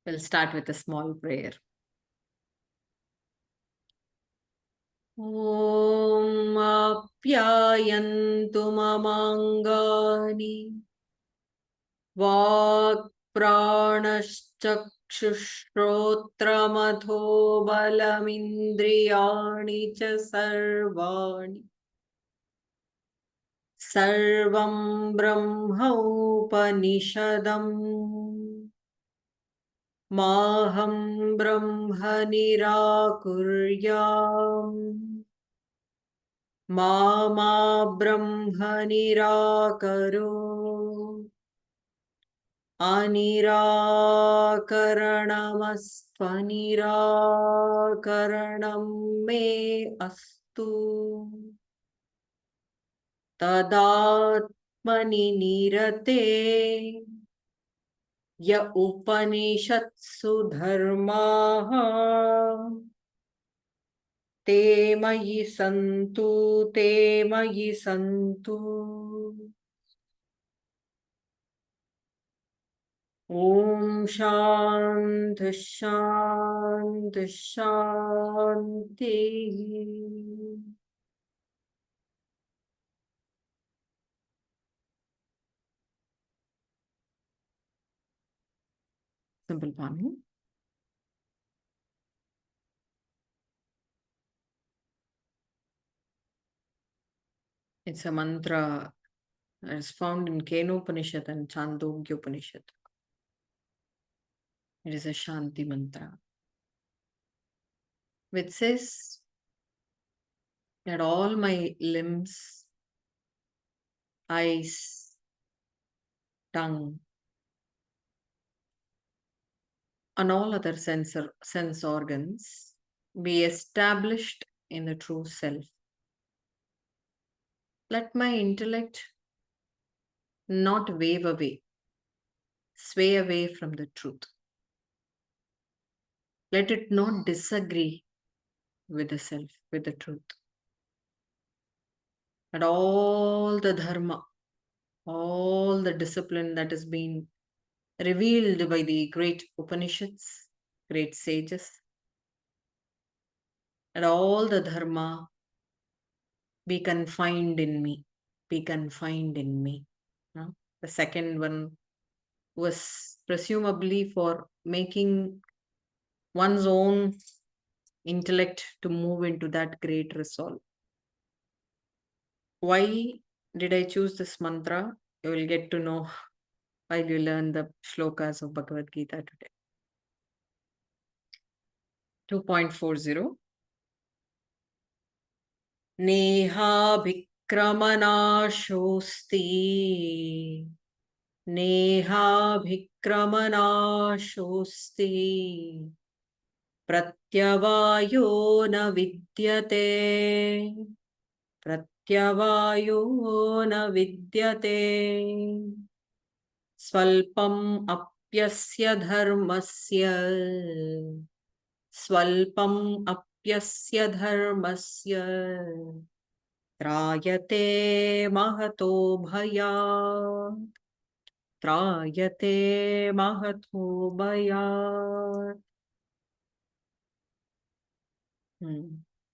We'll start with a small prayer. Om apyayantu mamangani vak pranashchakshushrotramatho balamindriyani cha sarvani sarvam brahma upanishadam maham brahma nirakuryam ma brahma nirakaro anirakaranamastvanirakaranam me astu tadatmani nirate ya upanishatsu dharmaha te mayi santu Om Shanti Shanti Shanti. Simple palming. It's a mantra that is found in Kenopanishad and Chandogya Upanishad. It is a Shanti mantra, which says that all my limbs, eyes, tongue, and all other sense organs be established in the true self. Let my intellect not wave away, sway away from the truth. Let it not disagree with the self, with the truth. And all the dharma, all the discipline that has been revealed by the great Upanishads, great sages, and all the dharma be confined in me, be confined in me. No? The second one was presumably for making one's own intellect to move into that great resolve. Why did I choose this mantra? You will get to know while you learn the shlokas of Bhagavad Gita today. 2.40 Neha Bhikramanashosti Neha Bhikramanashosti Pratyavayo na vidyate Pratyavayo na vidyate Svalpam apyasya dharmasya Svalpam apyasya dharmasya Trayate mahato bhayat Trayate mahato bhayat.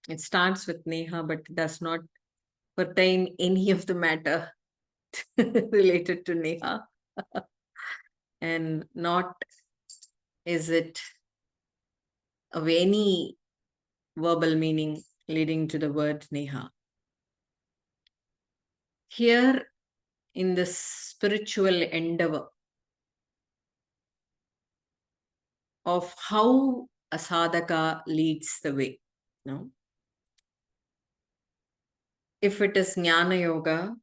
It starts with Neha, but does not pertain any of the matter related to Neha. And not is it of any verbal meaning leading to the word Neha. Here in this spiritual endeavor of how a sadhaka leads the way. No? If it is Jnana Yoga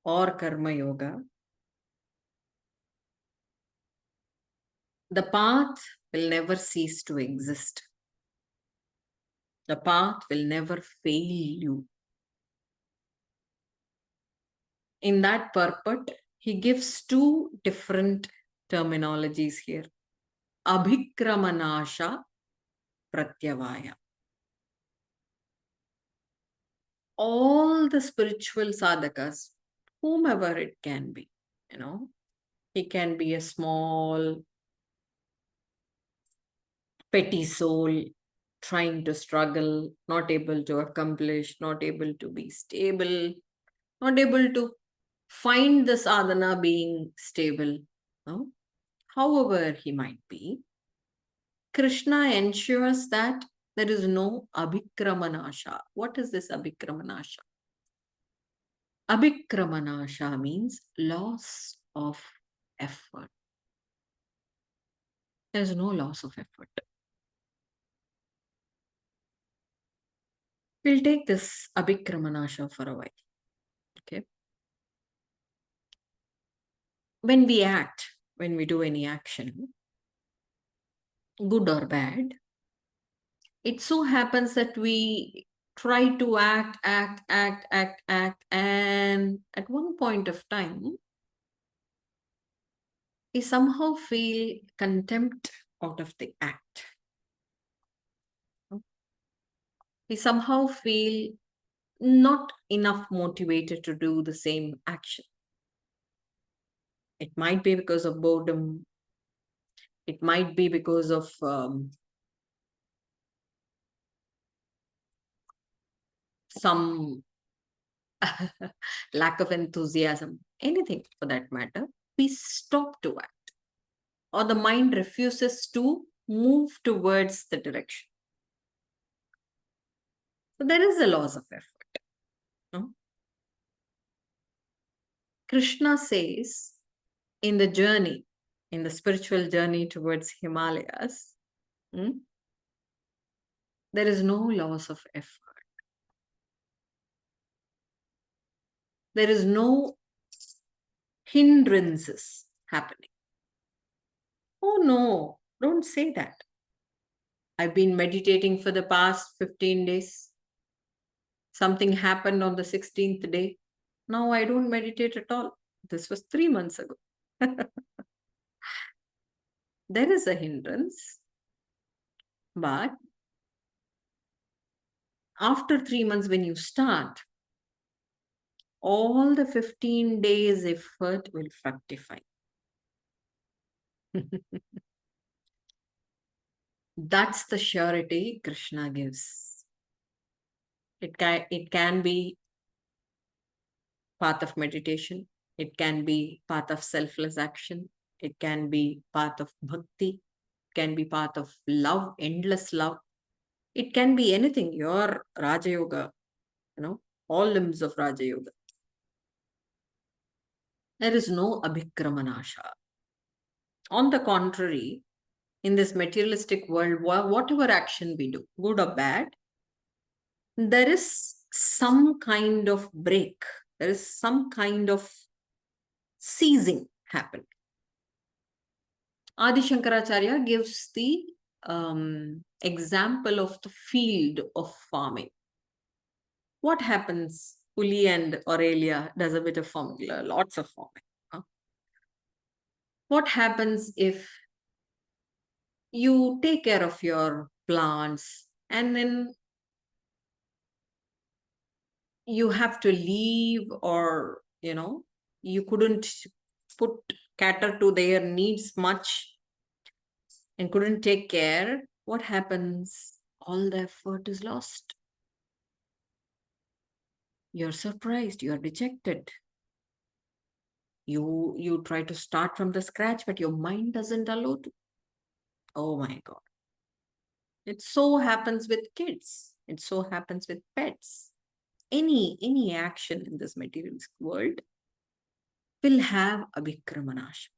or Karma Yoga, the path will never cease to exist. The path will never fail you. In that purport, he gives two different terminologies here. Abhikramanasha Pratyavaya. All the spiritual sadhakas, whomever it can be, he can be a small petty soul, trying to struggle, not able to accomplish, not able to be stable, not able to find the sadhana being stable. No? However, he might be, Krishna ensures that there is no abhikramanasha. What is this abhikramanasha? Abhikramanasha means loss of effort. There is no loss of effort. We'll take this abhikramanasha for a while. Okay. When we act, when we do any action, good or bad, it so happens that we try to act, and at one point of time, we somehow feel contempt out of the act. We somehow feel not enough motivated to do the same action. It might be because of boredom. It might be because of some lack of enthusiasm, anything for that matter. We stop to act, or the mind refuses to move towards the direction. So there is a loss of effort. No? Krishna says in the journey, in the spiritual journey towards Himalayas, there is no loss of effort. There is no hindrances happening. Oh no, don't say that. I've been meditating for the past 15 days. Something happened on the 16th day. Now I don't meditate at all. This was 3 months ago. There is a hindrance, but after 3 months, when you start, all the 15 days effort will fructify. That's the surety Krishna gives. It can be path of meditation. It can be path of selfless action. It can be path of bhakti. It can be path of love, endless love. It can be anything, your Raja Yoga, all limbs of Raja Yoga. There is no abhikramanasha. On the contrary, in this materialistic world, whatever action we do, good or bad, there is some kind of break. There is some kind of ceasing happening. Adi Shankaracharya gives the example of the field of farming. What happens? Uli and Aurelia does a bit of farming, lots of farming. What happens if you take care of your plants and then you have to leave, or you couldn't cater to their needs much and couldn't take care? What happens? All the effort is lost. You're surprised, you're dejected. You try to start from the scratch, but your mind doesn't allow to. Oh my God. It so happens with kids. It so happens with pets. Any action in this materialistic world will have abhikramanasha.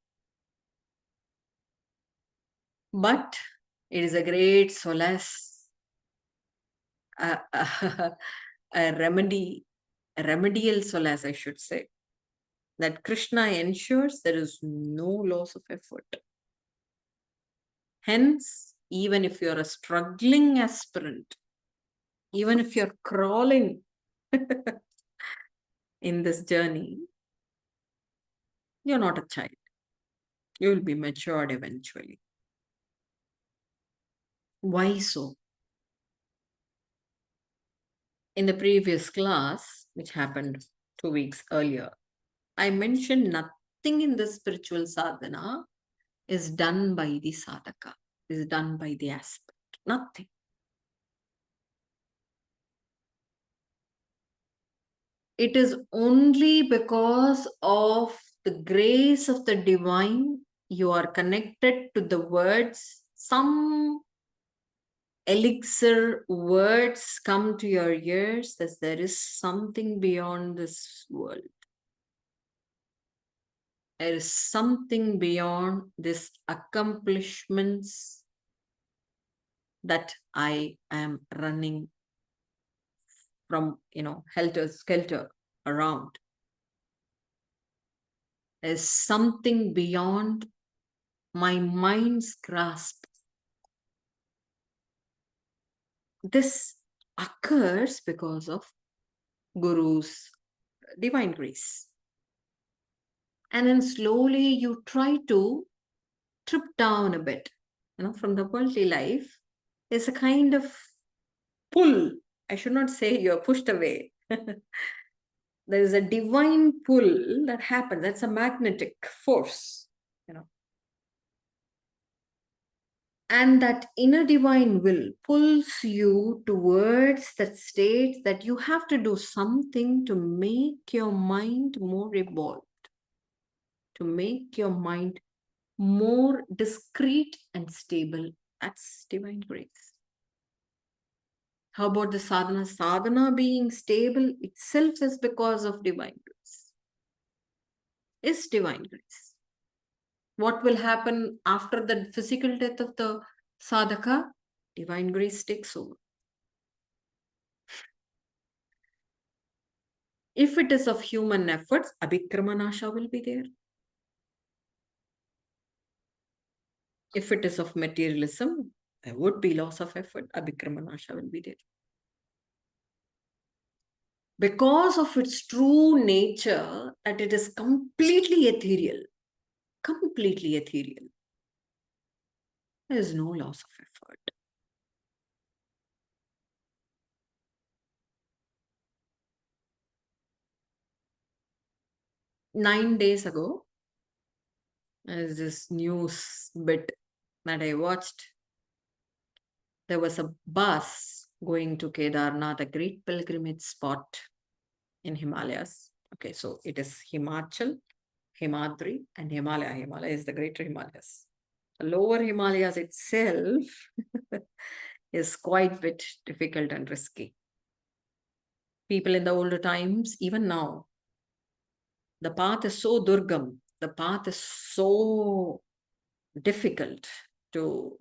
But it is a great solace, a remedial solace, I should say, that Krishna ensures there is no loss of effort. Hence, even if you're a struggling aspirant, even if you're crawling in this journey, you're not a child. You will be matured eventually. Why so? In the previous class, which happened 2 weeks earlier, I mentioned nothing in the spiritual sadhana is done by the sadhaka. is done by the aspect. Nothing. It is only because of the grace of the divine you are connected to the words. Some elixir words come to your ears that there is something beyond this world. There is something beyond these accomplishments that I am running from, helter skelter around. There's something beyond my mind's grasp. This occurs because of Guru's divine grace. And then slowly you try to trip down a bit, from the worldly life. There's a kind of pull. I should not say you're pushed away. There is a divine pull that happens. That's a magnetic force, And that inner divine will pulls you towards that state that you have to do something to make your mind more evolved, to make your mind more discreet and stable. That's divine grace. How about the sadhana? Sadhana being stable itself is because of divine grace. It's divine grace. What will happen after the physical death of the sadhaka? Divine grace takes over. If it is of human efforts, abhikramanasha will be there. If it is of materialism, there would be loss of effort, abhikramanasha will be there. Because of its true nature, that it is completely ethereal. Completely ethereal. There is no loss of effort. Nine days ago, there's this news bit that I watched. There was a bus going to Kedarnath, a great pilgrimage spot in Himalayas. Okay, so it is Himachal, Himadri, and Himalaya. Himalaya is the greater Himalayas. The lower Himalayas itself is quite a bit difficult and risky. People in the older times, even now, the path is so durgam, the path is so difficult to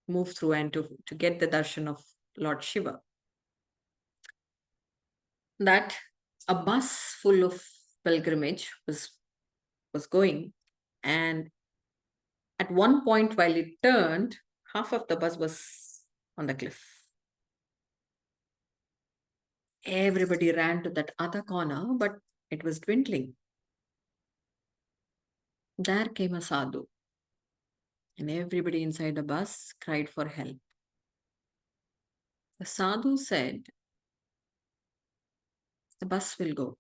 move through and to get the darshan of Lord Shiva, that a bus full of pilgrimage was going, and at one point while it turned, half of the bus was on the cliff. Everybody ran to that other corner, but it was dwindling. There came a sadhu, and everybody inside the bus cried for help. The sadhu said, the bus will go.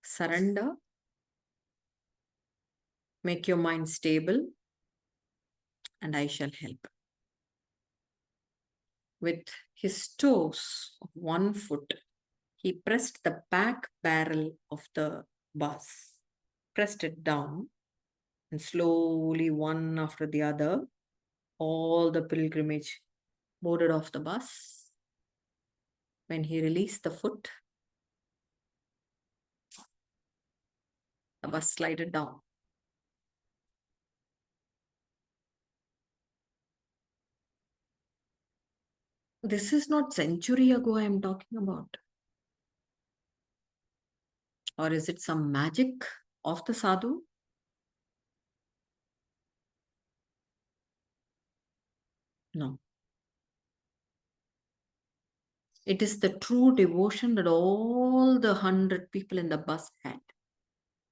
Surrender, make your mind stable, and I shall help. With his toes of one foot, he pressed the back barrel of the bus, pressed it down, and slowly, one after the other, all the pilgrimage boarded off the bus. When he released the foot, the bus slided down. This is not century ago I am talking about. Or is it some magic of the sadhu? No. It is the true devotion that all the 100 people in the bus had.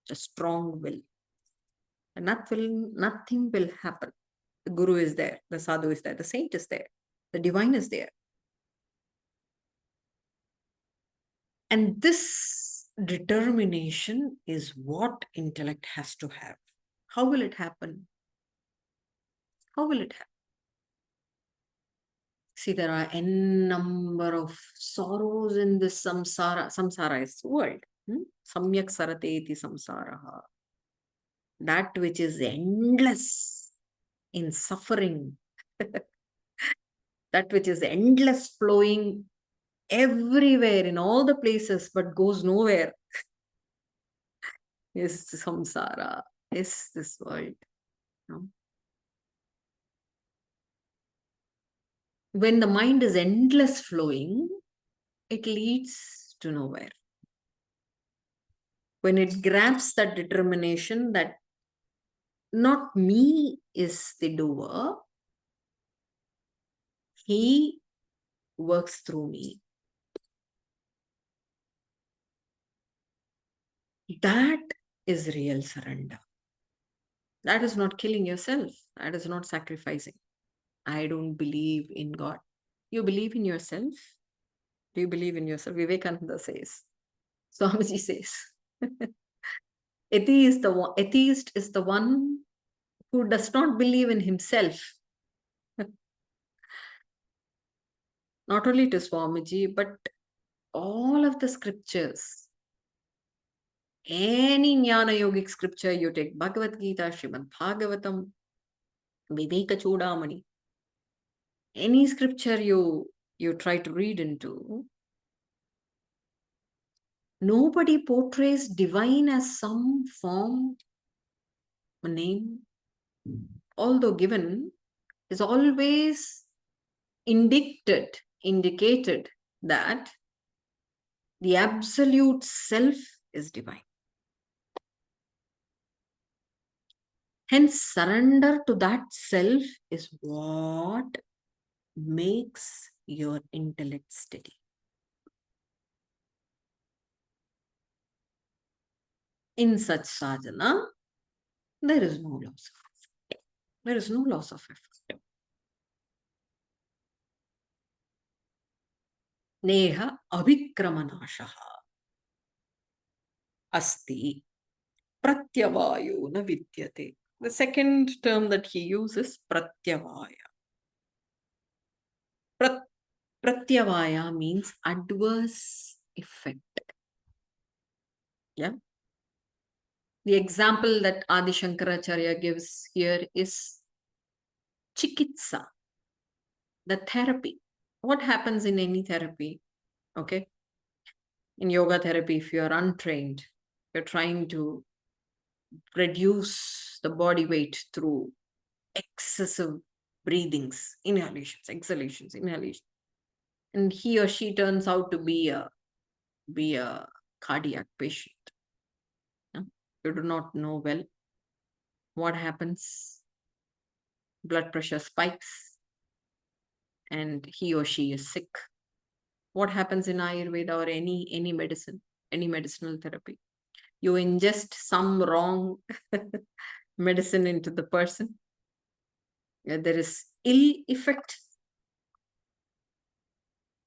A strong will. And nothing will happen. The guru is there, the sadhu is there, the saint is there, the divine is there. And this determination is what intellect has to have. How will it happen? How will it happen? See, there are n number of sorrows in this samsara. Samsara is world. Samyak sarateti samsaraha. That which is endless in suffering, that which is endless flowing everywhere in all the places but goes nowhere, is samsara, is this world. No? When the mind is endless flowing, it leads to nowhere. When it grabs that determination that not me is the doer, he works through me. That is real surrender. That is not killing yourself. That is not sacrificing. I don't believe in God. You believe in yourself? Do you believe in yourself? Vivekananda says. Swamiji says. Atheist is the one who does not believe in himself. Not only to Swamiji, but all of the scriptures. Any Jnana Yogic scripture, you take Bhagavad Gita, Shrimad Bhagavatam, Viveka Chudamani, any scripture you try to read into, nobody portrays divine as some form, a name, although given, is always indicated that the absolute self is divine. Hence, surrender to that self is what makes your intellect steady. In such sadhana, there is no loss of effort. There is no loss of effort. Neha abhikramanashaha asti pratyavayo na vidyate. The second term that he uses, pratyavaya. Pratyavaya means adverse effect. Yeah. The example that Adi Shankaracharya gives here is chikitsa, the therapy. What happens in any therapy? Okay. In yoga therapy, if you are untrained, you're trying to reduce the body weight through excessive breathings, inhalations, exhalations, inhalations. And he or she turns out to be a cardiac patient. You do not know well what happens. Blood pressure spikes and he or she is sick. What happens in Ayurveda or any medicine, any medicinal therapy? You ingest some wrong medicine into the person. There is ill effect.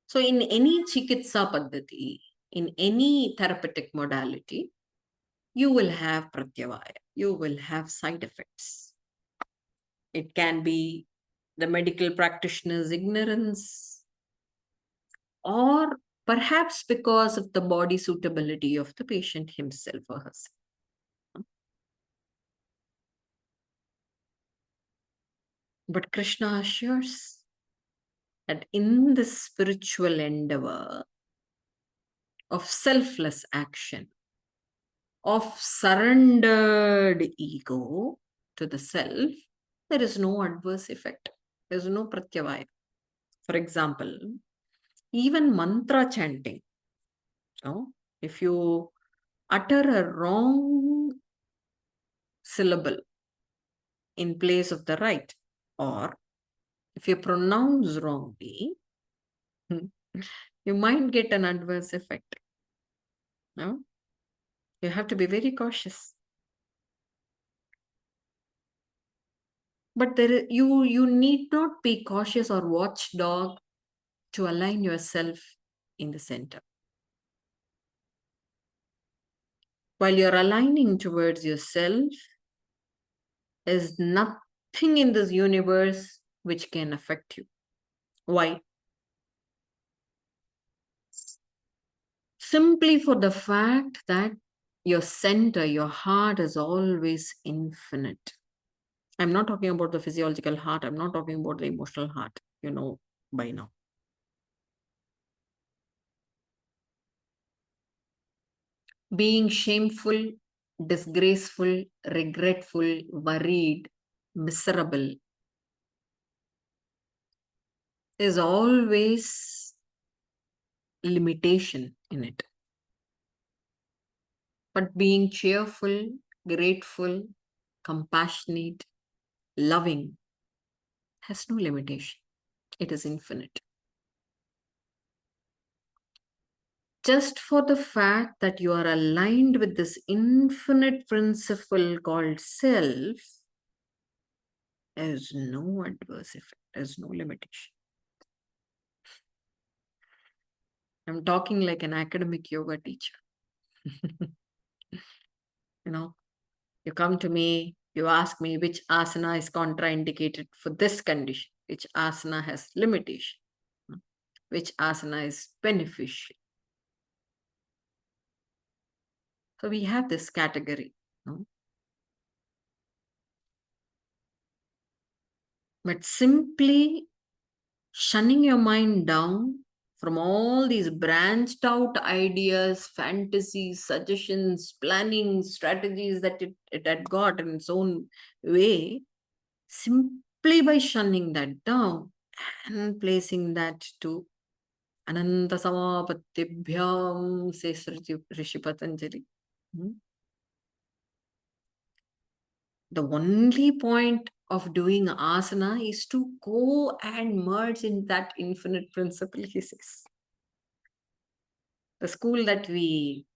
So in any chikitsa paddhati, in any therapeutic modality, you will have pratyavaya. You will have side effects. It can be the medical practitioner's ignorance, or perhaps because of the body suitability of the patient himself or herself. But Krishna assures that in this spiritual endeavor of selfless action, of surrendered ego to the self, there is no adverse effect. There is no pratyavaya. For example, even mantra chanting, if you utter a wrong syllable in place of the right, or if you pronounce wrongly, you might get an adverse effect. No? You have to be very cautious. But you need not be cautious or watchdog to align yourself in the center. While you're aligning towards yourself, is nothing nothing in this universe which can affect you. Why? Simply for the fact that your center, your heart is always infinite. I'm not talking about the physiological heart. I'm not talking about the emotional heart, you know, by now. Being shameful, disgraceful, regretful, worried, miserable is always limitation in it. But being cheerful, grateful, compassionate, loving has no limitation. It is infinite. Just for the fact that you are aligned with this infinite principle called self, there is no adverse effect, there's no limitation. I'm talking like an academic yoga teacher. You know, you come to me, you ask me which asana is contraindicated for this condition, which asana has limitation, which asana is beneficial. So we have this category. But simply shunning your mind down from all these branched out ideas, fantasies, suggestions, planning, strategies that it had got in its own way, simply by shunning that down and placing that to Ananta Samapatibhyam, says Rishi Patanjali. The only point of doing asana is to go and merge in that infinite principle, he says. The school that we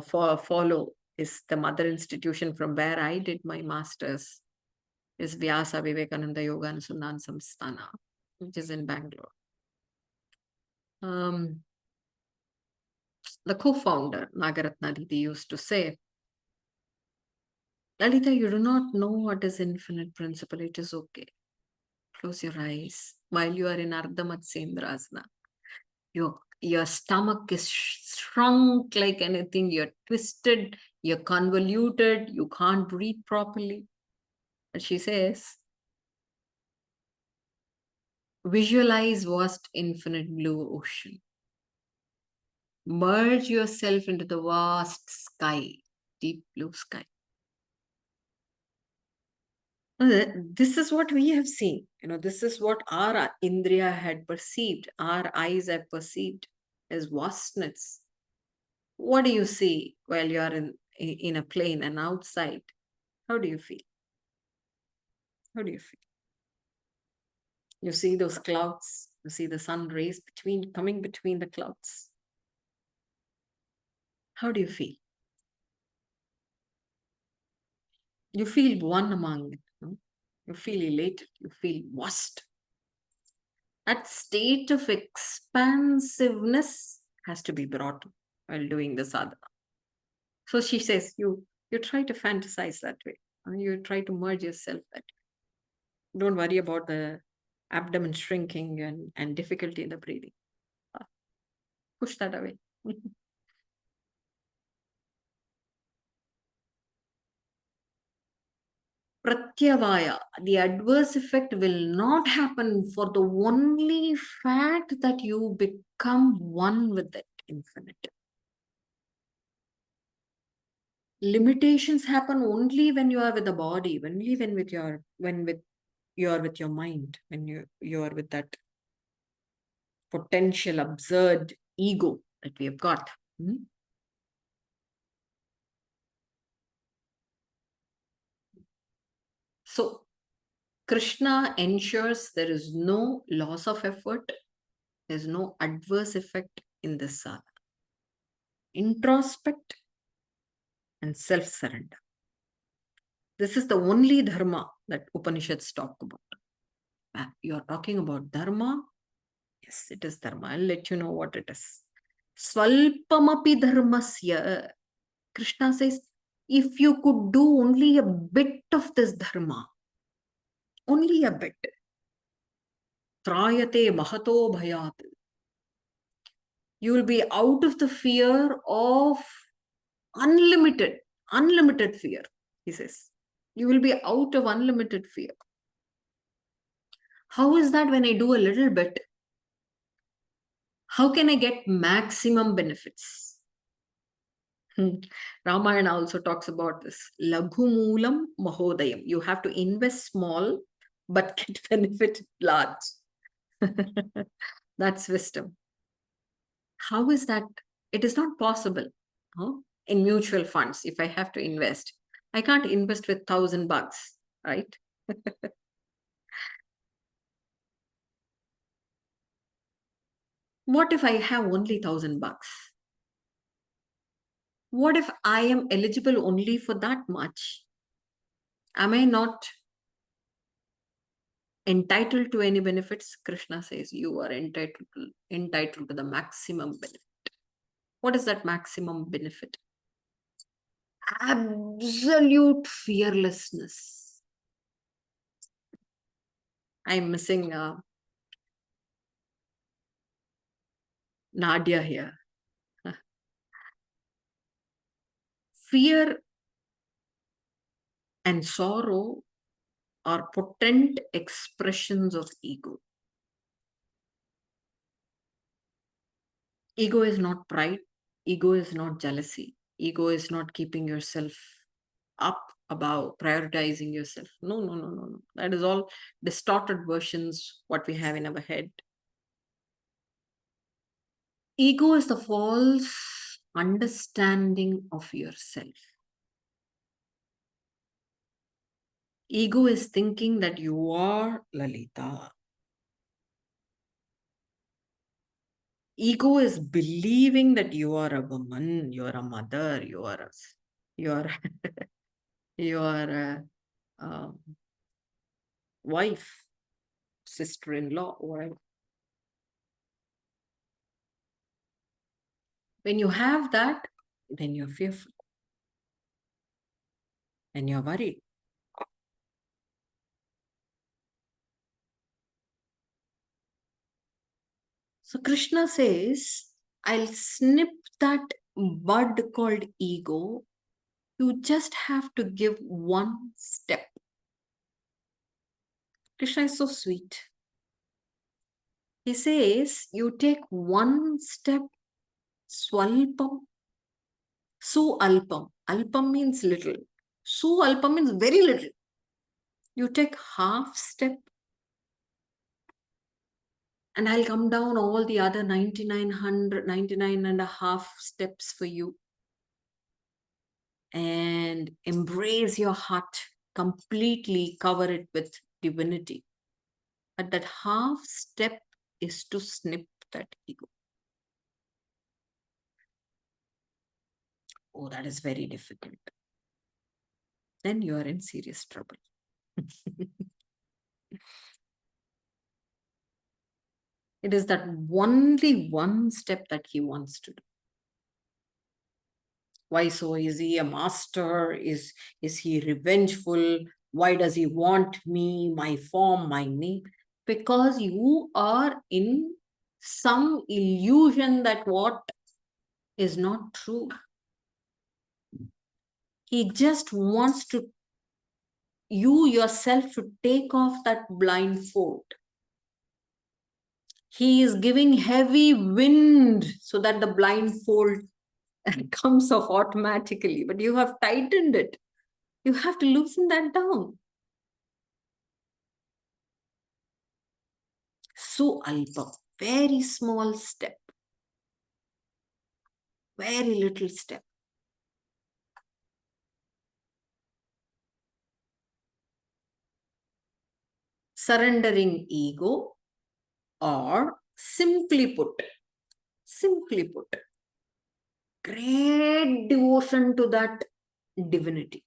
follow is the mother institution from where I did my master's, is Vyasa Vivekananda Yoga Anusandhan Samsthana, which is in Bangalore. The co-founder, Nagaratna Didi, used to say, Lalita, you do not know what is infinite principle. It is okay. Close your eyes while you are in Ardha Matsyendrasana. Your stomach is shrunk like anything. You're twisted. You're convoluted. You can't breathe properly. And she says, visualize vast infinite blue ocean. Merge yourself into the vast sky, deep blue sky. This is what we have seen. This is what our Indriya had perceived, our eyes have perceived as vastness. What do you see while you are in a plane and outside? How do you feel? How do you feel? You see those clouds, you see the sun rays coming between the clouds. How do you feel? You feel one among it. No? You feel elated, you feel vast. That state of expansiveness has to be brought while doing the sadhana. So she says, you try to fantasize that way. You try to merge yourself that way. Don't worry about the abdomen shrinking and difficulty in the breathing. Push that away. Pratyavaya, the adverse effect will not happen for the only fact that you become one with it infinite. Limitations happen only when you are with the body, only when you are with your mind, when you are with that potential absurd ego that we have got. So Krishna ensures there is no loss of effort, there's no adverse effect in this sadhana. Introspect and self-surrender. This is the only dharma that Upanishads talk about. You're talking about dharma? Yes, it is dharma. I'll let you know what it is. Swalpamapi dharmasya. Krishna says, if you could do only a bit of this dharma, only a bit, trayate mahato bhayat, you will be out of the fear of unlimited fear, he says. You will be out of unlimited fear. How is that when I do a little bit? How can I get maximum benefits? Ramayana also talks about this. Laghu moolam mahodayam. You have to invest small, but get benefit large. That's wisdom. How is that? It is not possible. Huh? In mutual funds, if I have to invest, I can't invest with $1,000, right? What if I have only $1,000? What if I am eligible only for that much? Am I not entitled to any benefits? Krishna says you are entitled to the maximum benefit. What is that maximum benefit? Absolute fearlessness. I'm missing Nadia here. Fear and sorrow are potent expressions of ego. Ego is not pride. Ego is not jealousy. Ego is not keeping yourself up above, prioritizing yourself. No, no, no, no, no. That is all distorted versions, what we have in our head. Ego is the false understanding of yourself. Ego is thinking that you are Lalita. Ego is believing that you are a woman, you are a mother, you are you are a wife, sister-in-law, whatever. When you have that, then you're fearful and you're worried. So Krishna says, I'll snip that bud called ego. You just have to give one step. Krishna is so sweet. He says, you take one step, swalpam, su alpam. Alpam means little. Su alpam means very little. You take half step, and I'll come down all the other 99 and a half steps for you. And embrace your heart, completely cover it with divinity. But that half step is to snip that ego. Oh, that is very difficult. Then you are in serious trouble. It is that only one step that he wants to do. Why so? Is he a master? Is he revengeful? Why does he want me, my form, my name? Because you are in some illusion that what is not true. He just wants you yourself to take off that blindfold. He is giving heavy wind so that the blindfold comes off automatically, but you have tightened it. You have to loosen that down. So alpa, very small step, very little step. Surrendering ego, or simply put, great devotion to that divinity,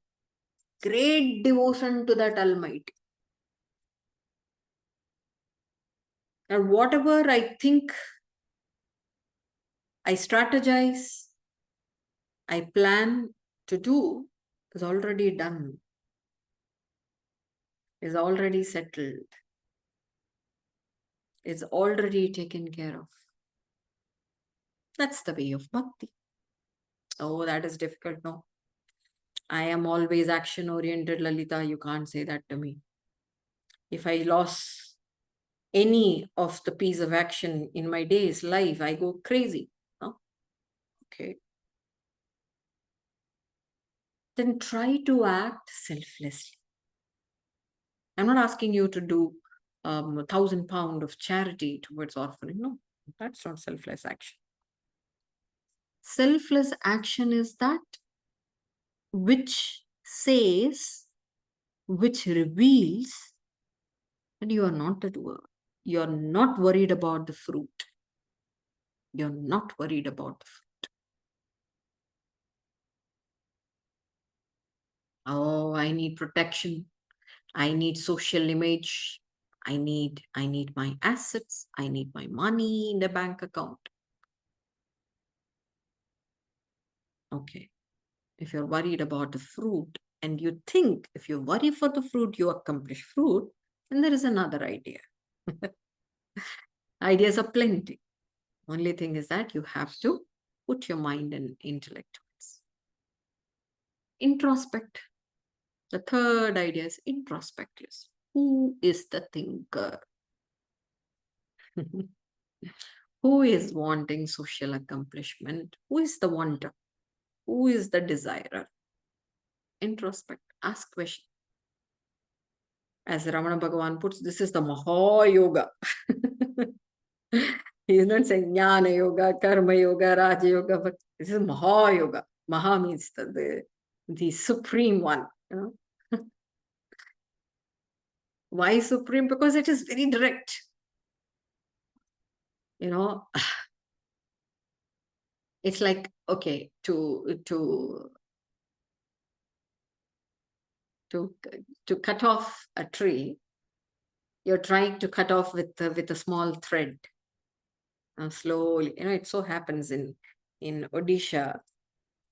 great devotion to that Almighty. And whatever I think, I strategize, I plan to do, is already done, is already settled, is already taken care of. That's the way of bhakti. Oh, that is difficult. No, I am always action oriented, Lalita. You can't say that to me. If I lost any of the piece of action in my day's life, I go crazy. No? Okay. Then try to act selflessly. I'm not asking you to do £1,000 of charity towards orphanage. No, that's not selfless action. Selfless action is that which says, which reveals that you are not a doer. You're not worried about the fruit. You're not worried about the fruit. Oh, I need protection. I need social image. I need my assets. I need my money in the bank account. Okay. If you're worried about the fruit and you think if you worry for the fruit, you accomplish fruit, then there is another idea. Ideas are plenty. Only thing is that you have to put your mind and intellect towards. Introspect. The third idea is introspect. Yes. Who is the thinker? Who is wanting social accomplishment? Who is the wanter? Who is the desirer? Introspect. Ask questions. As Ramana Bhagavan puts, this is the Maha Yoga. He is not saying Jnana Yoga, Karma Yoga, Raja Yoga, but this is Maha Yoga. Maha means the supreme one. You know? Why supreme? Because it is very direct. You know, it's like, okay, to cut off a tree, you're trying to cut off with a small thread. Slowly, you know, it so happens in Odisha,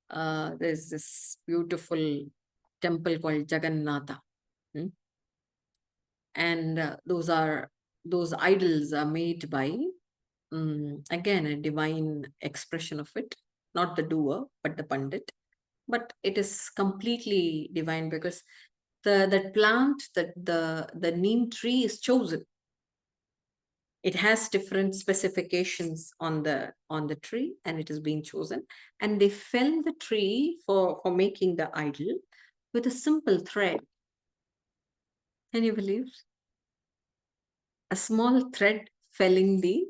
there's this beautiful temple called Jagannatha. And those idols are made by, again, a divine expression of it, not the doer, but the Pandit. But it is completely divine because that plant, the neem tree is chosen. It has different specifications on the tree, and it is being chosen. And they fell the tree for making the idol with a simple thread. Can you believe? A small thread felling the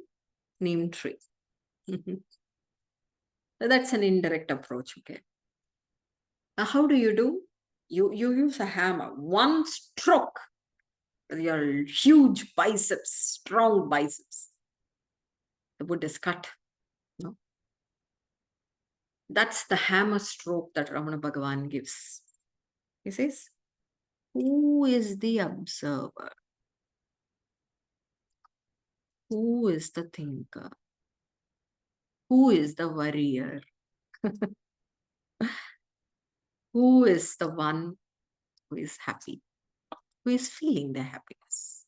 neem tree. So that's an indirect approach. Okay. How do? You use a hammer. One stroke, your huge biceps, strong biceps, the wood is cut. No? That's the hammer stroke that Ramana Bhagavan gives. He says, who is the observer? Who is the thinker? Who is the worrier? Who is the one who is happy? Who is feeling the happiness?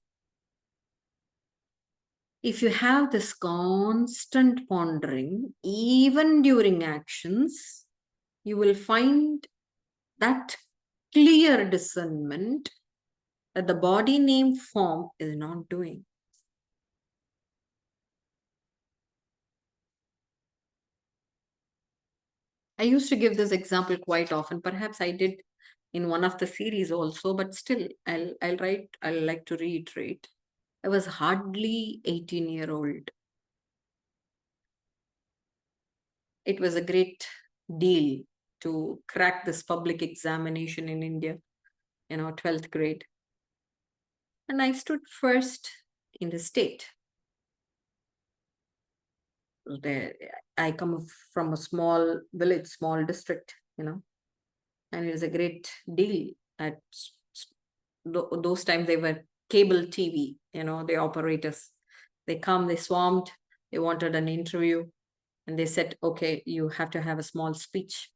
If you have this constant pondering, even during actions, you will find that clear discernment that the body, name, form is not doing. I used to give this example quite often. Perhaps I did in one of the series also, but still, I'll like to reiterate. I was hardly 18-year-old. It was a great deal to crack this public examination in India, 12th grade. And I stood first in the state. I come from a small village, small district, and it was a great deal. At those times, they were cable TV, the operators. They come, they swarmed, they wanted an interview, and they said, okay, you have to have a small speech.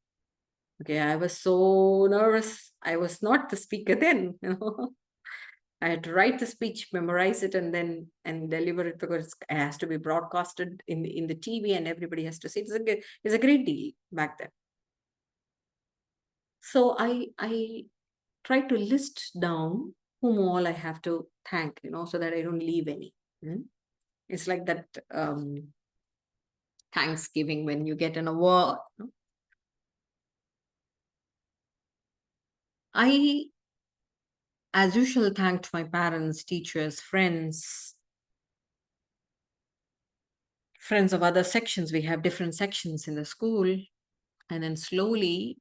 Okay, I was so nervous. I was not the speaker then, you know. I had to write the speech, memorize it, and then and deliver it because it has to be broadcasted in the TV, and everybody has to see it. It's a great deal back then. So I tried to list down whom all I have to thank, you know, so that I don't leave any. Mm. It's like that Thanksgiving when you get an award. You know. I, as usual, thanked my parents, teachers, friends of other sections. We have different sections in the school. And then slowly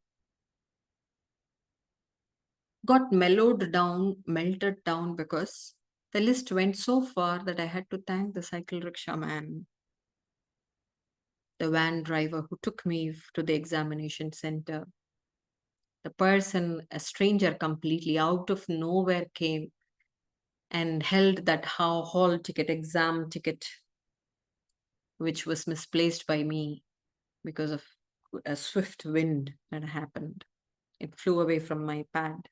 got mellowed down, melted down because the list went so far that I had to thank the cycle rickshaw man, the van driver who took me to the examination center, the person, a stranger completely out of nowhere, came and held that hall ticket, exam ticket, which was misplaced by me because of a swift wind that happened. It flew away from my pad.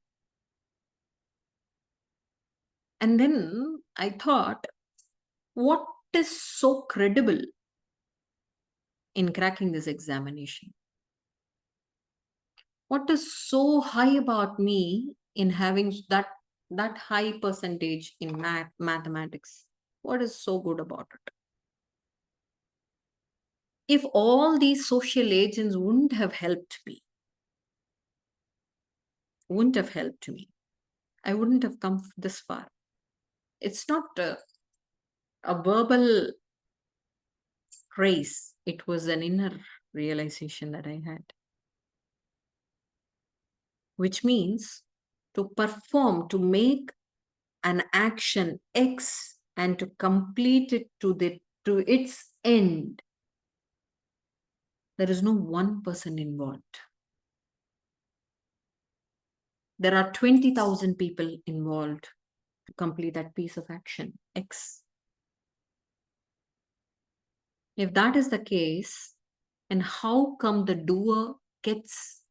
And then I thought, what is so credible in cracking this examination? What is so high about me in having that high percentage in mathematics? What is so good about it? If all these social agents wouldn't have helped me, I wouldn't have come this far. It's not a verbal praise, it was an inner realization that I had, which means to perform, to make an action X and to complete it to its end. There is no one person involved. There are 20,000 people involved to complete that piece of action X. If that is the case, and how come the doer gets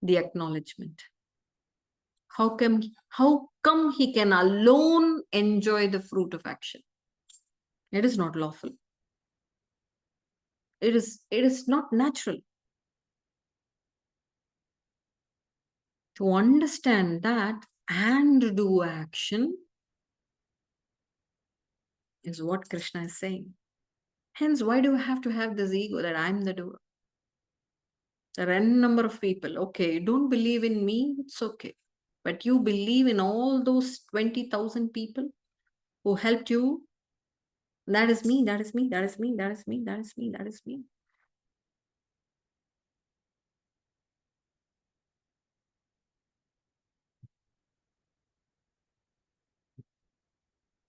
the acknowledgement? How come he can alone enjoy the fruit of action? It is not lawful. It is not natural. To understand that and do action is what Krishna is saying. Hence, why do I have to have this ego that I'm the doer? There are n number of people. Okay, you don't believe in me, it's okay. But you believe in all those 20,000 people who helped you. That is me, that is me, that is me, that is me, that is me, that is me.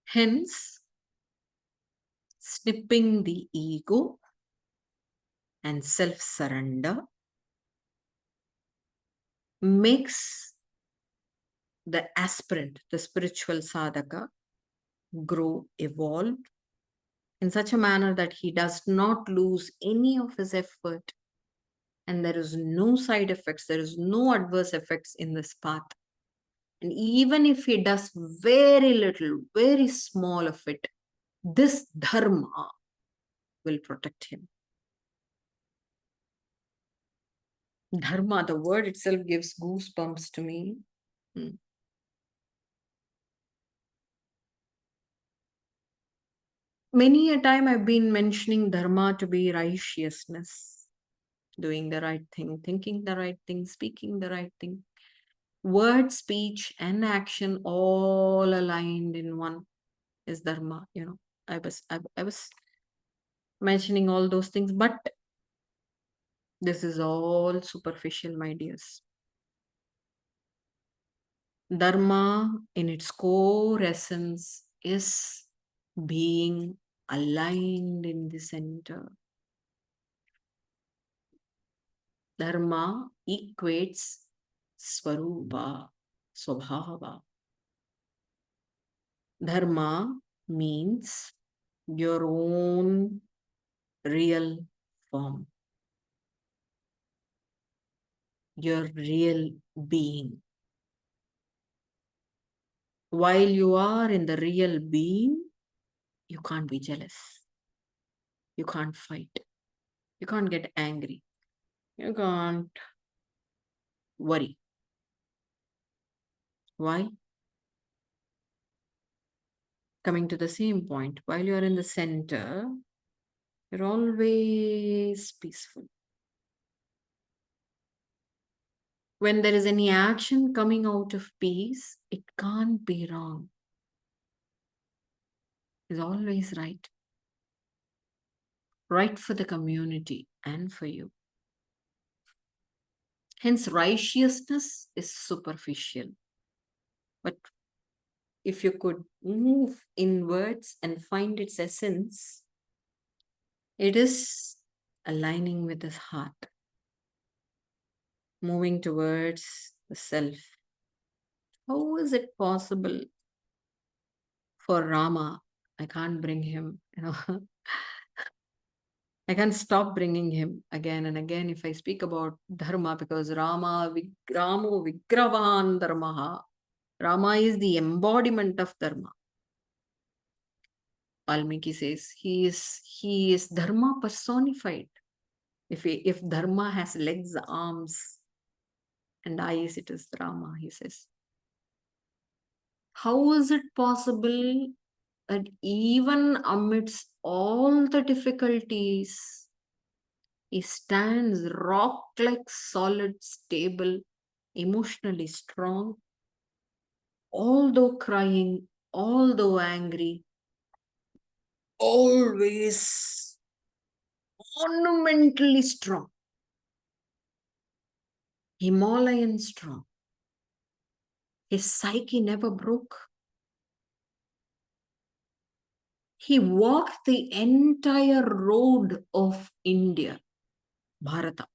Hence, snipping the ego and self surrender makes the aspirant, the spiritual sadhaka, grow, evolve in such a manner that he does not lose any of his effort, and there is no side effects, there is no adverse effects in this path. And even if he does very little, very small of it, this dharma will protect him. Dharma, the word itself gives goosebumps to me. Many a time I've been mentioning dharma to be righteousness, doing the right thing, thinking the right thing, speaking the right thing. Word, speech, and action all aligned in one is dharma. You know, I was mentioning all those things, but this is all superficial, my dears. Dharma, in its core essence, is being aligned in the center. Dharma equates Swarupa, Swabhava. Dharma means your own real form. your real being. While you are in the real being, you can't be jealous. You can't fight. You can't get angry. You can't worry. Why? Coming to the same point, while you're in the center, you're always peaceful. When there is any action coming out of peace, it can't be wrong. It's always right. Right for the community and for you. Hence, righteousness is superficial. But if you could move inwards and find its essence, it is aligning with his heart, moving towards the self. How is it possible for Rama? I can't bring him, I can't stop bringing him again and again if I speak about Dharma, because Ramo Vigravan Dharmaha. Rama is the embodiment of Dharma. Valmiki says he is Dharma personified. If Dharma has legs, arms, and eyes, it is Rama, he says. How is it possible that even amidst all the difficulties, he stands rock like solid, stable, emotionally strong, although crying, although angry, always monumentally strong, Himalayan strong. His psyche never broke. He walked the entire road of India, Bharata,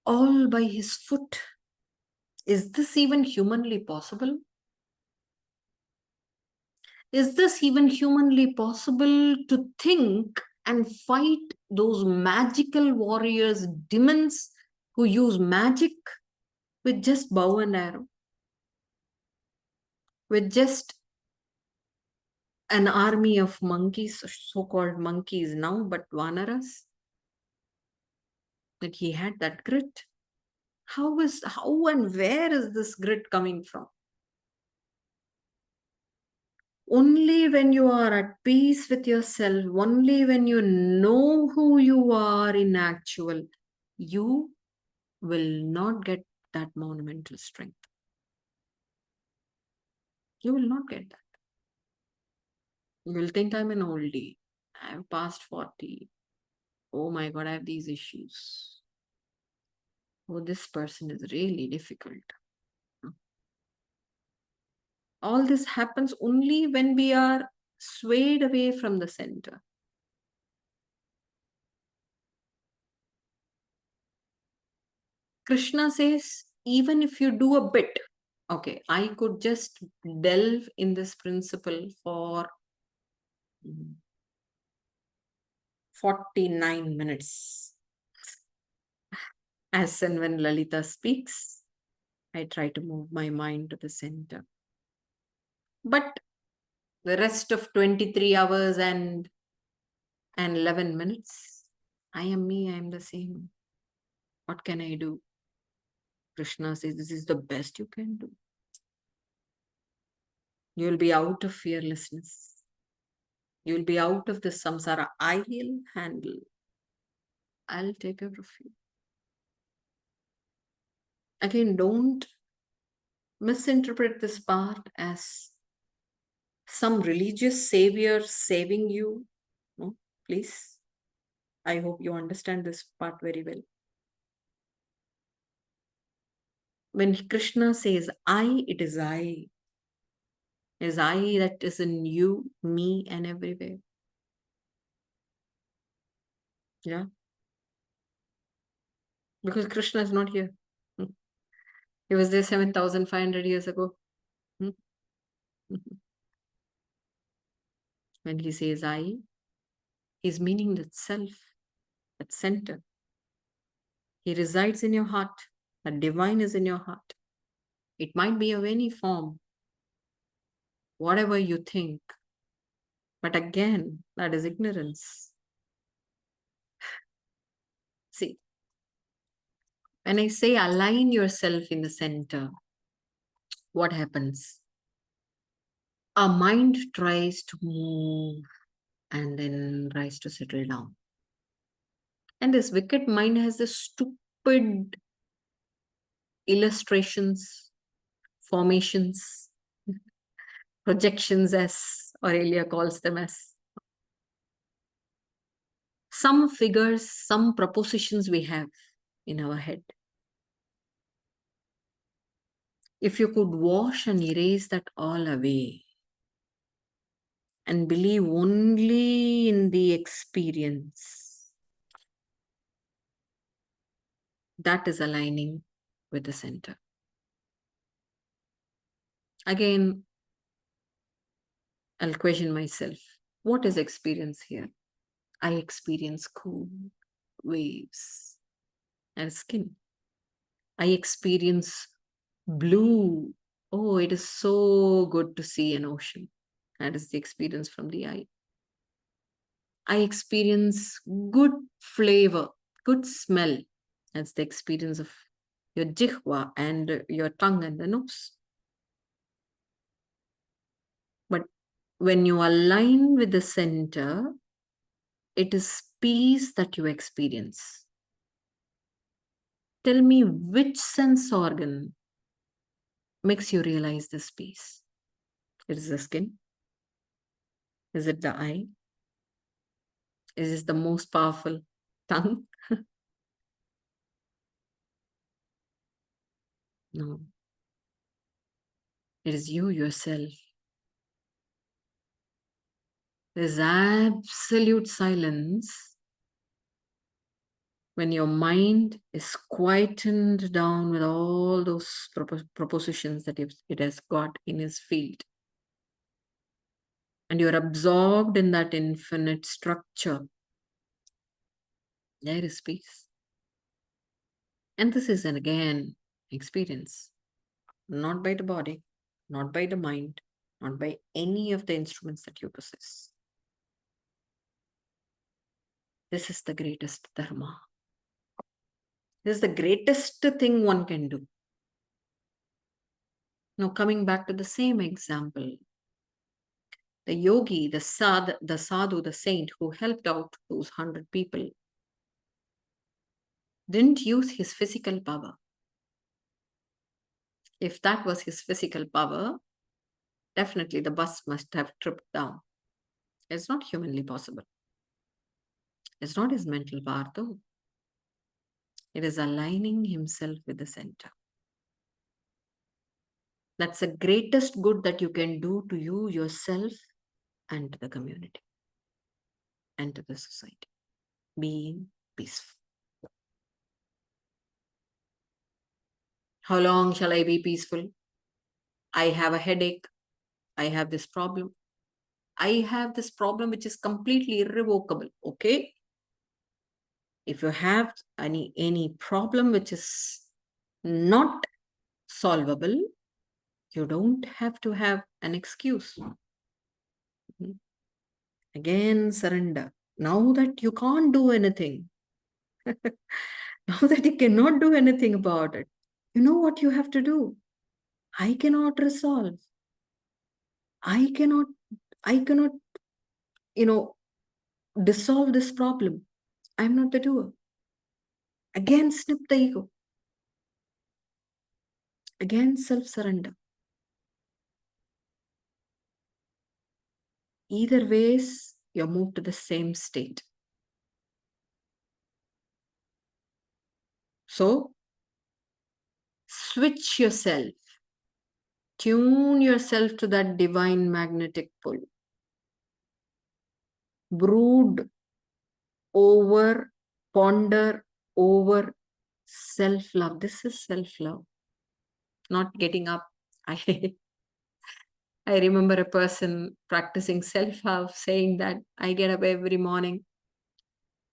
all by his foot. Is this even humanly possible? Is this even humanly possible to think and fight those magical warriors, demons who use magic with just bow and arrow? With just an army of monkeys, so-called monkeys now, but vanaras? That he had that grit. How and where is this grit coming from? Only when you are at peace with yourself, only when you know who you are in actual, you will not get that monumental strength. You will not get that. You will think I'm an oldie. I'm past 40. Oh my God, I have these issues. Oh, this person is really difficult. All this happens only when we are swayed away from the center. Krishna says, even if you do a bit, okay, I could just delve in this principle for 49 minutes. As and when Lalita speaks, I try to move my mind to the center. But the rest of 23 hours and 11 minutes, I am me, I am the same. What can I do? Krishna says, this is the best you can do. You will be out of fearlessness. You will be out of the samsara. I will handle. I'll take care of you. Again, don't misinterpret this part as some religious savior saving you. No, please. I hope you understand this part very well. When Krishna says I, it is I. It is I that is in you, me, and everywhere. Yeah. Because Krishna is not here. He was there 7,500 years ago. When he says I, he's meaning that self, that center. He resides in your heart. The divine is in your heart. It might be of any form, whatever you think. But again, that is ignorance. See, when I say align yourself in the center, what happens? Our mind tries to move and then tries to settle down. And this wicked mind has this stupid illustrations, formations, projections, as Aurelia calls them, as some figures, some propositions we have in our head. If you could wash and erase that all away and believe only in the experience, that is aligning with the center. Again, I'll question myself. What is experience here? I experience cool waves and skin. I experience blue. Oh, it is so good to see an ocean. That is the experience from the eye. I experience good flavor, good smell. That's the experience of your jihva and your tongue and the nose. But when you align with the center, it is peace that you experience. Tell me which sense organ makes you realize this peace. It is the skin? Is it the eye? Is it the most powerful tongue? No. It is you yourself. There is absolute silence when your mind is quietened down with all those propositions that it has got in its field. And you're absorbed in that infinite structure. There is peace. And this is, again, experience. Not by the body, not by the mind, not by any of the instruments that you possess. This is the greatest dharma. This is the greatest thing one can do. Now, coming back to the same example, the yogi, the sadhu, the saint who helped out those 100 people, didn't use his physical power. If that was his physical power, definitely the bus must have tripped down. It's not humanly possible. It's not his mental power, though. It is aligning himself with the center. That's the greatest good that you can do to you, yourself, and to the community, and to the society. Being peaceful. How long shall I be peaceful? I have a headache. I have this problem. I have this problem which is completely irrevocable. Okay? If you have any problem which is not solvable, you don't have to have an excuse. Again, surrender. Now that you can't do anything, now that you cannot do anything about it, you know what you have to do? I cannot resolve. I cannot, dissolve this problem. I'm not the doer. Again, snip the ego. Again, self-surrender. Either ways, you're moved to the same state. So, switch yourself. Tune yourself to that divine magnetic pull. Brood over, ponder over self-love. This is self-love. Not getting up. I remember a person practicing self-love saying that I get up every morning,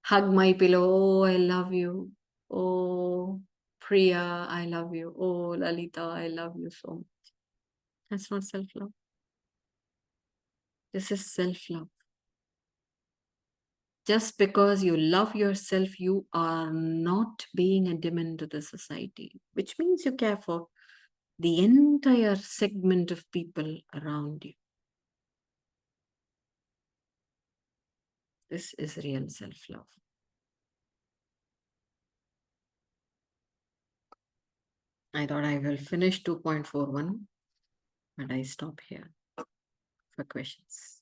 hug my pillow, oh, I love you. Oh, Priya, I love you. Oh, Lalita, I love you so much. That's not self-love. This is self-love. Just because you love yourself, you are not being a demon to the society, which means you care for the entire segment of people around you. This is real self-love. I thought I will finish 2.41, but I stop here for questions.